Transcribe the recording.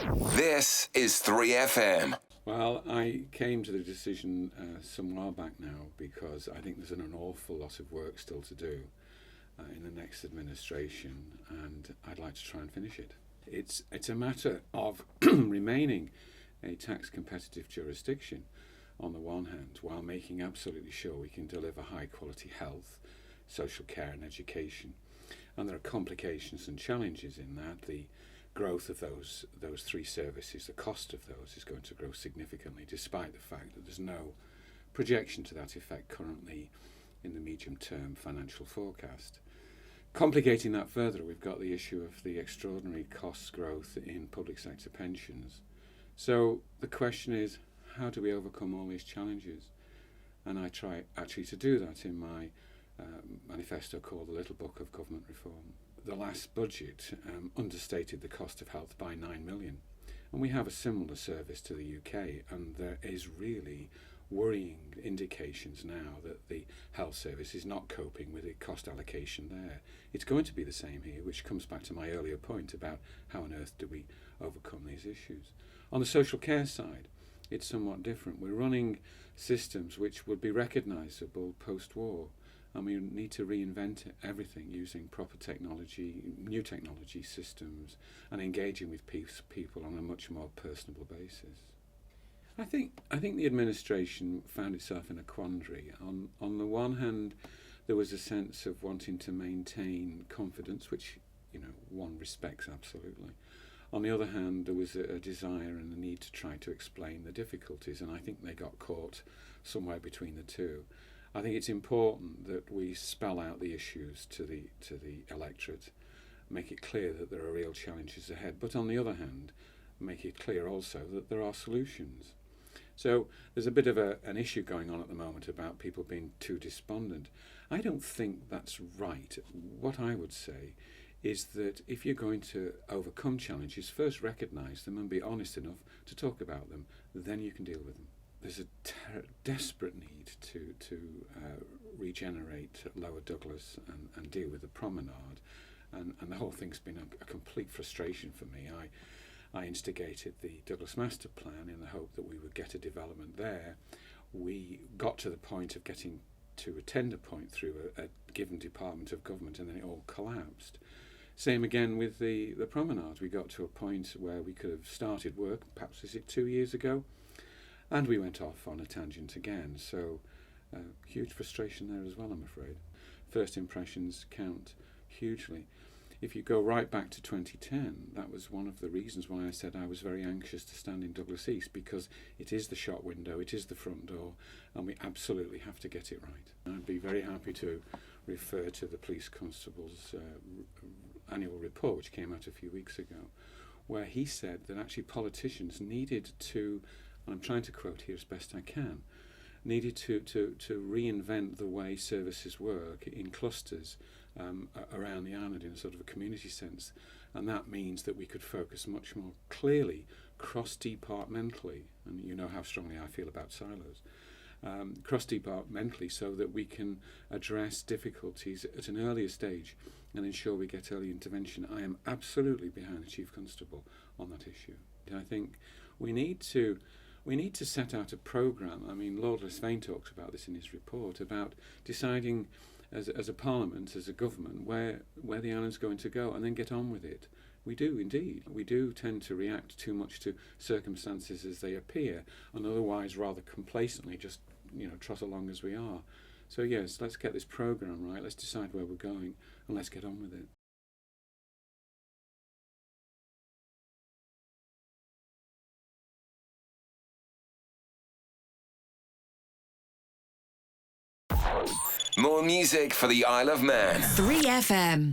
This is 3FM. Well, I came to the decision some while back now because I think there's an awful lot of work still to do in the next administration, and I'd like to try and finish it. It's a matter of remaining a tax competitive jurisdiction on the one hand, while making absolutely sure we can deliver high quality health, social care and education. And there are complications and challenges in that. The growth of those three services, the cost of those is going to grow significantly, despite the fact that there's no projection to that effect currently in the medium-term financial forecast. Complicating that further, we've got the issue of the extraordinary cost growth in public sector pensions. So the question is, how do we overcome all these challenges? And I try actually to do that in my manifesto called The Little Book of Government Reform. The last budget understated the cost of health by 9 million. And we have a similar service to the UK, and there is really worrying indications now that the health service is not coping with the cost allocation there. It's going to be the same here, which comes back to my earlier point about how on earth do we overcome these issues. On the social care side, it's somewhat different. We're running systems which would be recognisable post-war, and we need to reinvent everything using proper technology, new technology systems, and engaging with people on a much more personable basis. I think the administration found itself in a quandary. On the one hand, there was a sense of wanting to maintain confidence, which one respects absolutely. On the other hand, there was a desire and a need to try to explain the difficulties, and I think they got caught somewhere between the two. I think it's important that we spell out the issues to the electorate, make it clear that there are real challenges ahead, but on the other hand, make it clear also that there are solutions. So there's a bit of an issue going on at the moment about people being too despondent. I don't think that's right. What I would say is that if you're going to overcome challenges, first recognise them and be honest enough to talk about them, then you can deal with them. There's a desperate need to regenerate Lower Douglas and deal with the promenade, and the whole thing's been a complete frustration for me. I instigated the Douglas Master Plan in the hope that we would get a development there. We got to the point of getting to a tender point through a given department of government, and then it all collapsed. Same again with the promenade. We got to a point where we could have started work, perhaps was it 2 years ago, and we went off on a tangent again. So huge frustration there as well, I'm afraid. First impressions count hugely. If you go right back to 2010, that was one of the reasons why I said I was very anxious to stand in Douglas East, because it is the shop window, it is the front door, and we absolutely have to get it right. I'd be very happy to refer to the police constable's annual report, which came out a few weeks ago, where he said that actually politicians needed to, and I'm trying to quote here as best I can, needed to reinvent the way services work in clusters around the island in a sort of a community sense, and that means that we could focus much more clearly cross-departmentally, and you know how strongly I feel about silos, cross-departmentally, so that we can address difficulties at an earlier stage and ensure we get early intervention. I am absolutely behind the Chief Constable on that issue. I think we need to set out a programme. I mean, Lord Lisvane talks about this in his report, about deciding as a parliament, as a government, where the island's going to go, and then get on with it. We do indeed. We do tend to react too much to circumstances as they appear, and otherwise rather complacently just trot along as we are. So yes, let's get this programme right, let's decide where we're going, and let's get on with it. More music for the Isle of Man. 3FM.